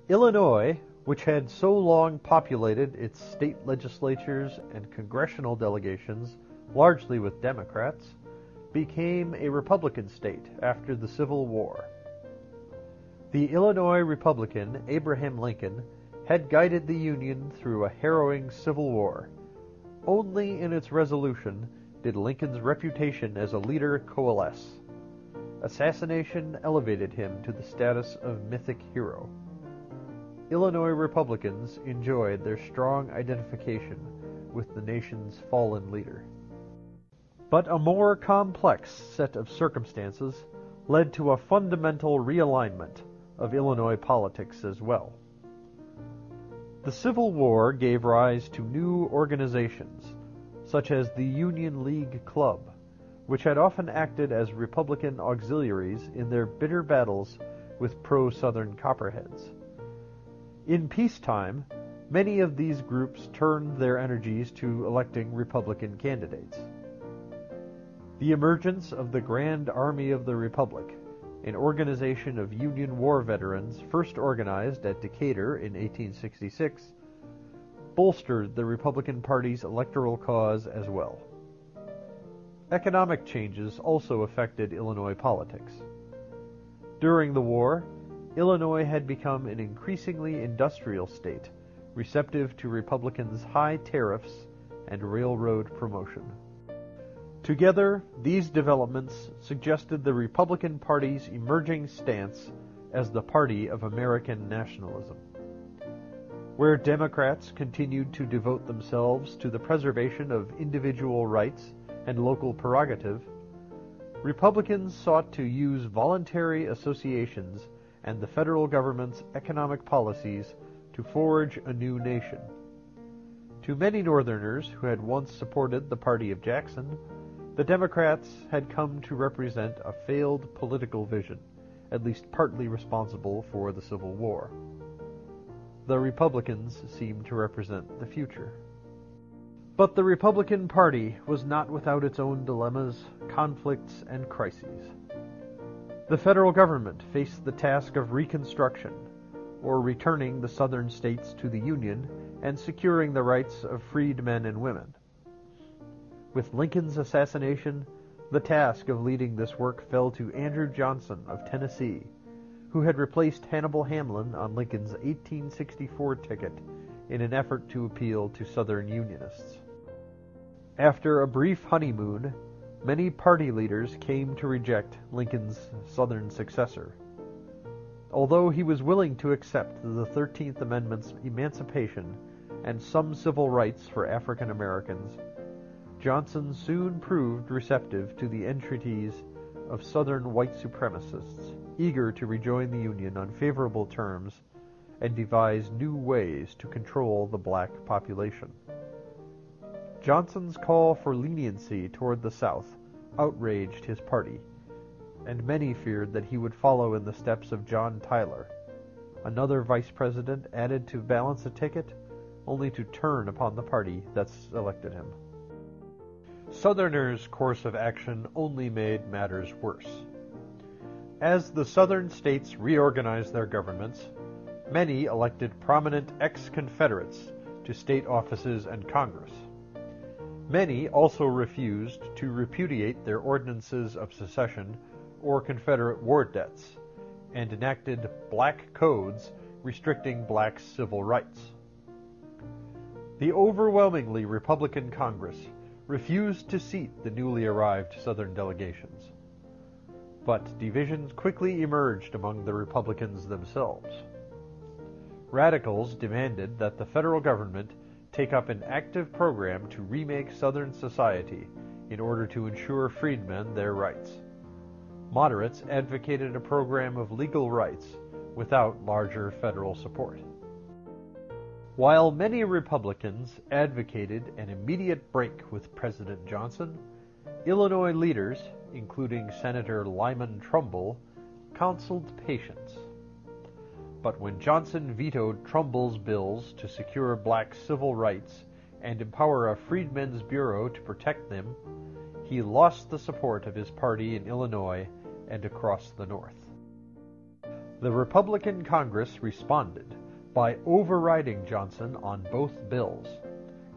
Illinois, which had so long populated its state legislatures and congressional delegations largely with Democrats, became a Republican state after the Civil War. The Illinois Republican Abraham Lincoln had guided the Union through a harrowing Civil War. Only in its resolution did Lincoln's reputation as a leader coalesce. Assassination elevated him to the status of mythic hero. Illinois Republicans enjoyed their strong identification with the nation's fallen leader. But a more complex set of circumstances led to a fundamental realignment of Illinois politics as well. The Civil War gave rise to new organizations, such as the Union League Club, which had often acted as Republican auxiliaries in their bitter battles with pro-Southern Copperheads. In peacetime, many of these groups turned their energies to electing Republican candidates. The emergence of the Grand Army of the Republic, an organization of Union War veterans first organized at Decatur in 1866, bolstered the Republican Party's electoral cause as well. Economic changes also affected Illinois politics. During the war, Illinois had become an increasingly industrial state, receptive to Republicans' high tariffs and railroad promotion. Together, these developments suggested the Republican Party's emerging stance as the party of American nationalism. Where Democrats continued to devote themselves to the preservation of individual rights and local prerogative, Republicans sought to use voluntary associations and the federal government's economic policies to forge a new nation. To many Northerners who had once supported the party of Jackson, the Democrats had come to represent a failed political vision, at least partly responsible for the Civil War. The Republicans seemed to represent the future. But the Republican Party was not without its own dilemmas, conflicts, and crises. The federal government faced the task of Reconstruction, or returning the southern states to the Union and securing the rights of freed men and women. With Lincoln's assassination, the task of leading this work fell to Andrew Johnson of Tennessee, who had replaced Hannibal Hamlin on Lincoln's 1864 ticket in an effort to appeal to Southern Unionists. After a brief honeymoon, many party leaders came to reject Lincoln's Southern successor. Although he was willing to accept the 13th Amendment's emancipation and some civil rights for African Americans, Johnson soon proved receptive to the entreaties of Southern white supremacists, eager to rejoin the Union on favorable terms and devise new ways to control the black population. Johnson's call for leniency toward the South outraged his party, and many feared that he would follow in the steps of John Tyler, another vice president added to balance a ticket, only to turn upon the party that elected him. Southerners' course of action only made matters worse. As the Southern states reorganized their governments, many elected prominent ex-Confederates to state offices and Congress. Many also refused to repudiate their ordinances of secession or Confederate war debts, and enacted black codes restricting blacks' civil rights. The overwhelmingly Republican Congress refused to seat the newly arrived Southern delegations. But divisions quickly emerged among the Republicans themselves. Radicals demanded that the federal government take up an active program to remake Southern society in order to ensure freedmen their rights. Moderates advocated a program of legal rights without larger federal support. While many Republicans advocated an immediate break with President Johnson, Illinois leaders, including Senator Lyman Trumbull, counseled patience. But when Johnson vetoed Trumbull's bills to secure black civil rights and empower a Freedmen's Bureau to protect them, he lost the support of his party in Illinois and across the North. The Republican Congress responded by overriding Johnson on both bills.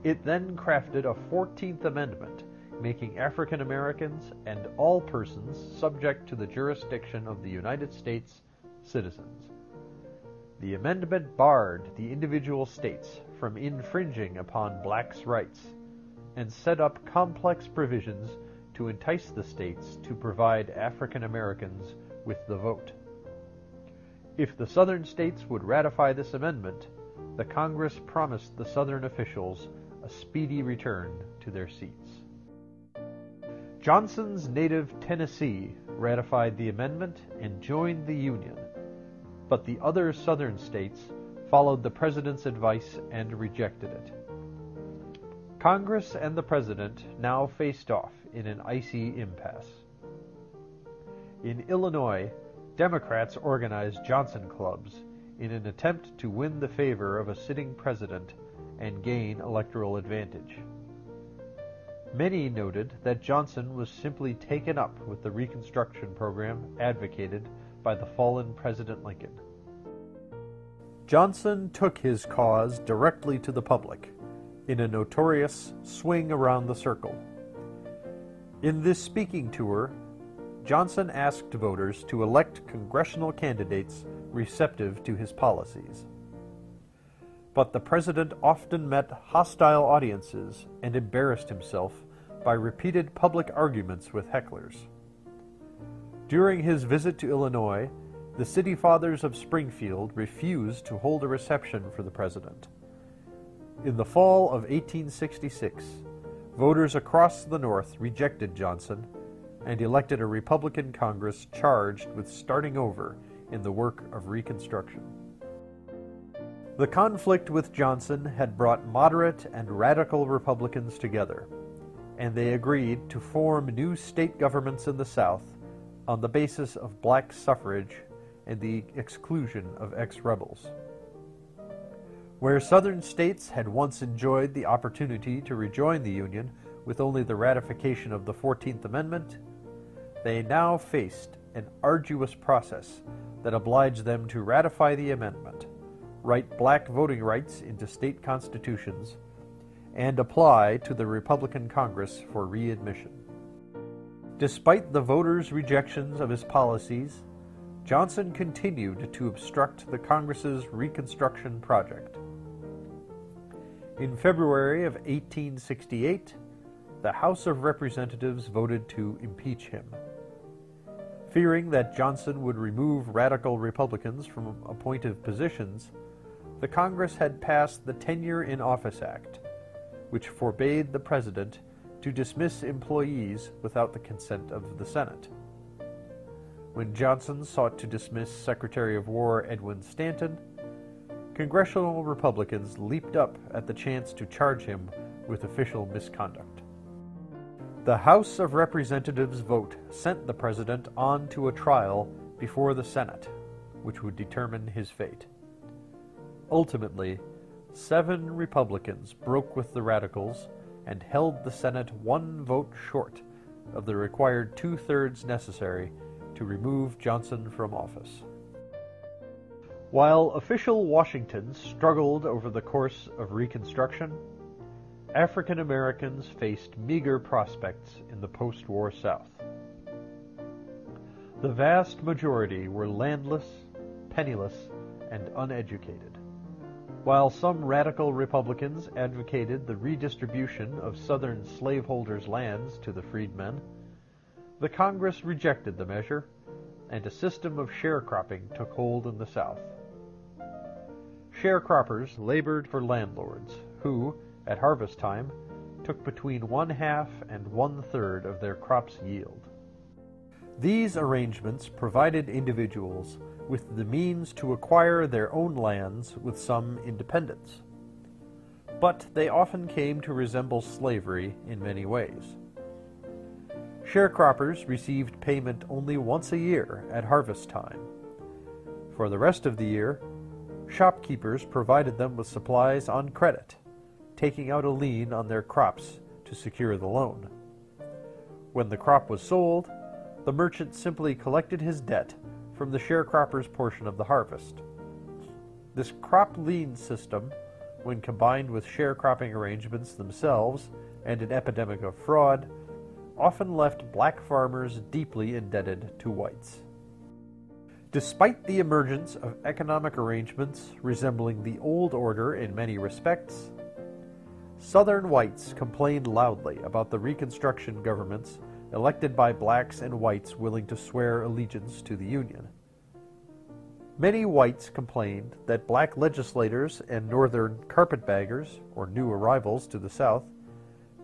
It then crafted a 14th Amendment, making African Americans and all persons subject to the jurisdiction of the United States citizens. The amendment barred the individual states from infringing upon blacks' rights and set up complex provisions to entice the states to provide African Americans with the vote. If the Southern states would ratify this amendment, the Congress promised the Southern officials a speedy return to their seats. Johnson's native Tennessee ratified the amendment and joined the Union, but the other Southern states followed the President's advice and rejected it. Congress and the President now faced off in an icy impasse. In Illinois, Democrats organized Johnson clubs in an attempt to win the favor of a sitting president and gain electoral advantage. Many noted that Johnson was simply taken up with the Reconstruction program advocated by the fallen President Lincoln. Johnson took his cause directly to the public in a notorious swing around the circle. In this speaking tour, Johnson asked voters to elect congressional candidates receptive to his policies. But the president often met hostile audiences and embarrassed himself by repeated public arguments with hecklers. During his visit to Illinois, the City Fathers of Springfield refused to hold a reception for the president. In the fall of 1866, voters across the North rejected Johnson and elected a Republican Congress charged with starting over in the work of Reconstruction. The conflict with Johnson had brought moderate and radical Republicans together, and they agreed to form new state governments in the South on the basis of black suffrage and the exclusion of ex-rebels. Where Southern states had once enjoyed the opportunity to rejoin the Union with only the ratification of the 14th Amendment, they now faced an arduous process that obliged them to ratify the amendment, write black voting rights into state constitutions, and apply to the Republican Congress for readmission. Despite the voters' rejections of his policies, Johnson continued to obstruct the Congress's Reconstruction project. In February of 1868, the House of Representatives voted to impeach him. Fearing that Johnson would remove radical Republicans from appointive positions, the Congress had passed the Tenure in Office Act, which forbade the President to dismiss employees without the consent of the Senate. When Johnson sought to dismiss Secretary of War Edwin Stanton, congressional Republicans leaped up at the chance to charge him with official misconduct. The House of Representatives vote sent the President on to a trial before the Senate, which would determine his fate. Ultimately, 7 Republicans broke with the Radicals and held the Senate one vote short of the required 2/3 necessary to remove Johnson from office. While official Washington struggled over the course of Reconstruction, African Americans faced meager prospects in the post-war South. The vast majority were landless, penniless, and uneducated. While some radical Republicans advocated the redistribution of Southern slaveholders' lands to the freedmen, the Congress rejected the measure, and a system of sharecropping took hold in the South. Sharecroppers labored for landlords, who, at harvest time, took between 1/2 and 1/3 of their crop's yield. These arrangements provided individuals with the means to acquire their own lands with some independence. But they often came to resemble slavery in many ways. Sharecroppers received payment only once a year at harvest time. For the rest of the year, shopkeepers provided them with supplies on credit, taking out a lien on their crops to secure the loan. When the crop was sold, the merchant simply collected his debt from the sharecroppers' portion of the harvest. This crop lien system, when combined with sharecropping arrangements themselves and an epidemic of fraud, often left black farmers deeply indebted to whites. Despite the emergence of economic arrangements resembling the old order in many respects, Southern whites complained loudly about the Reconstruction governments elected by blacks and whites willing to swear allegiance to the Union. Many whites complained that black legislators and Northern carpetbaggers, or new arrivals to the South,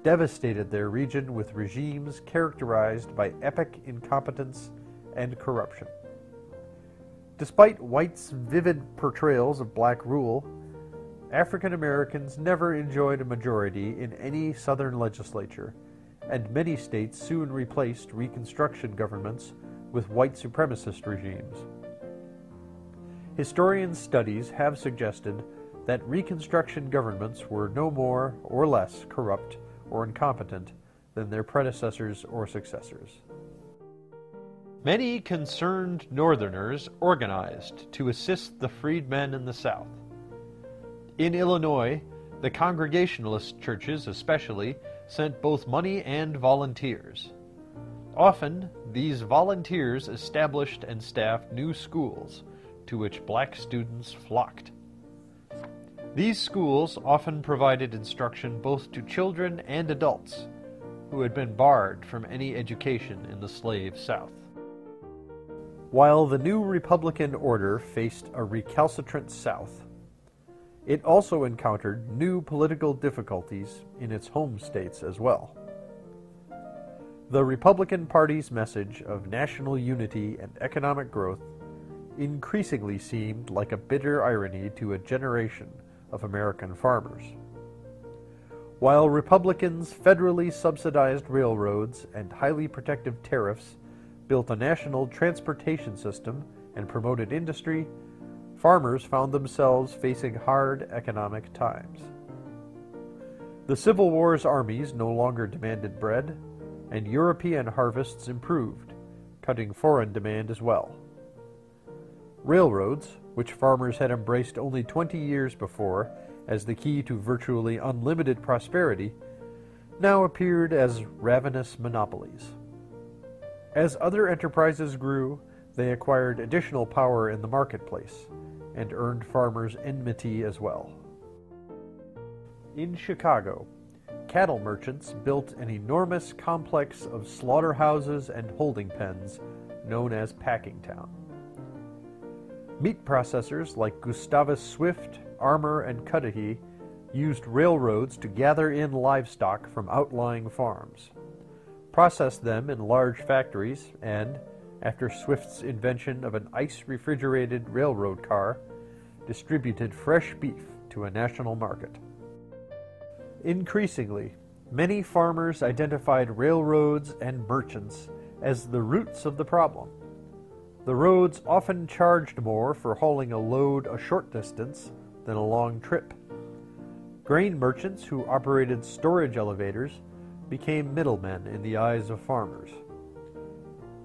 devastated their region with regimes characterized by epic incompetence and corruption. Despite whites' vivid portrayals of black rule, African Americans never enjoyed a majority in any Southern legislature, and many states soon replaced Reconstruction governments with white supremacist regimes. Historian studies have suggested that Reconstruction governments were no more or less corrupt or incompetent than their predecessors or successors. Many concerned Northerners organized to assist the freedmen in the South. In Illinois, the Congregationalist churches especially sent both money and volunteers. Often, these volunteers established and staffed new schools to which black students flocked. These schools often provided instruction both to children and adults who had been barred from any education in the slave South. While the new Republican order faced a recalcitrant South, it also encountered new political difficulties in its home states as well. The Republican Party's message of national unity and economic growth increasingly seemed like a bitter irony to a generation of American farmers. While Republicans federally subsidized railroads and highly protective tariffs built a national transportation system and promoted industry, farmers found themselves facing hard economic times. The Civil War's armies no longer demanded bread, and European harvests improved, cutting foreign demand as well. Railroads, which farmers had embraced only 20 years before as the key to virtually unlimited prosperity, now appeared as ravenous monopolies. As other enterprises grew, they acquired additional power in the marketplace and earned farmers enmity as well. In Chicago, cattle merchants built an enormous complex of slaughterhouses and holding pens known as Packingtown. Meat processors like Gustavus Swift, Armour, and Cudahy used railroads to gather in livestock from outlying farms, processed them in large factories, and, after Swift's invention of an ice-refrigerated railroad car, distributed fresh beef to a national market. Increasingly, many farmers identified railroads and merchants as the roots of the problem. The roads often charged more for hauling a load a short distance than a long trip. Grain merchants who operated storage elevators became middlemen in the eyes of farmers.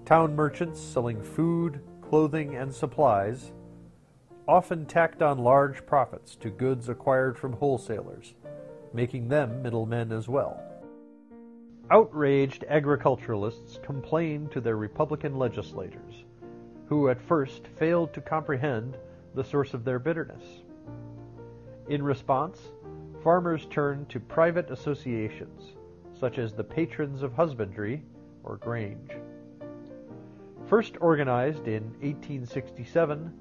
Town merchants selling food, clothing, and supplies often tacked on large profits to goods acquired from wholesalers, making them middlemen as well. Outraged agriculturalists complained to their Republican legislators, who at first failed to comprehend the source of their bitterness. In response, farmers turned to private associations, such as the Patrons of Husbandry, or Grange. First organized in 1867,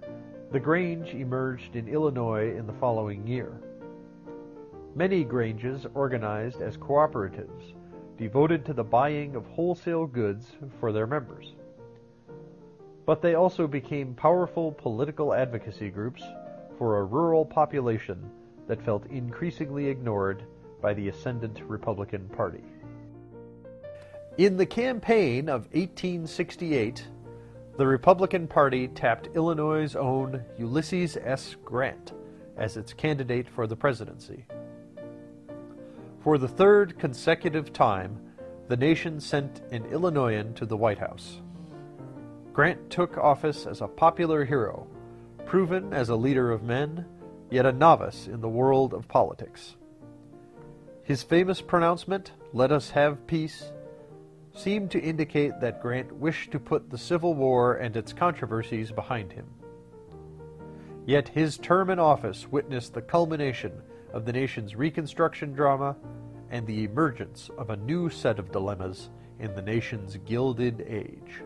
the Grange emerged in Illinois in the following year. Many Granges organized as cooperatives, devoted to the buying of wholesale goods for their members. But they also became powerful political advocacy groups for a rural population that felt increasingly ignored by the ascendant Republican Party. In the campaign of 1868, the Republican Party tapped Illinois' own Ulysses S. Grant as its candidate for the presidency. For the third consecutive time, the nation sent an Illinoisan to the White House. Grant took office as a popular hero, proven as a leader of men, yet a novice in the world of politics. His famous pronouncement, "Let us have peace," seemed to indicate that Grant wished to put the Civil War and its controversies behind him. Yet his term in office witnessed the culmination of the nation's Reconstruction drama and the emergence of a new set of dilemmas in the nation's Gilded Age.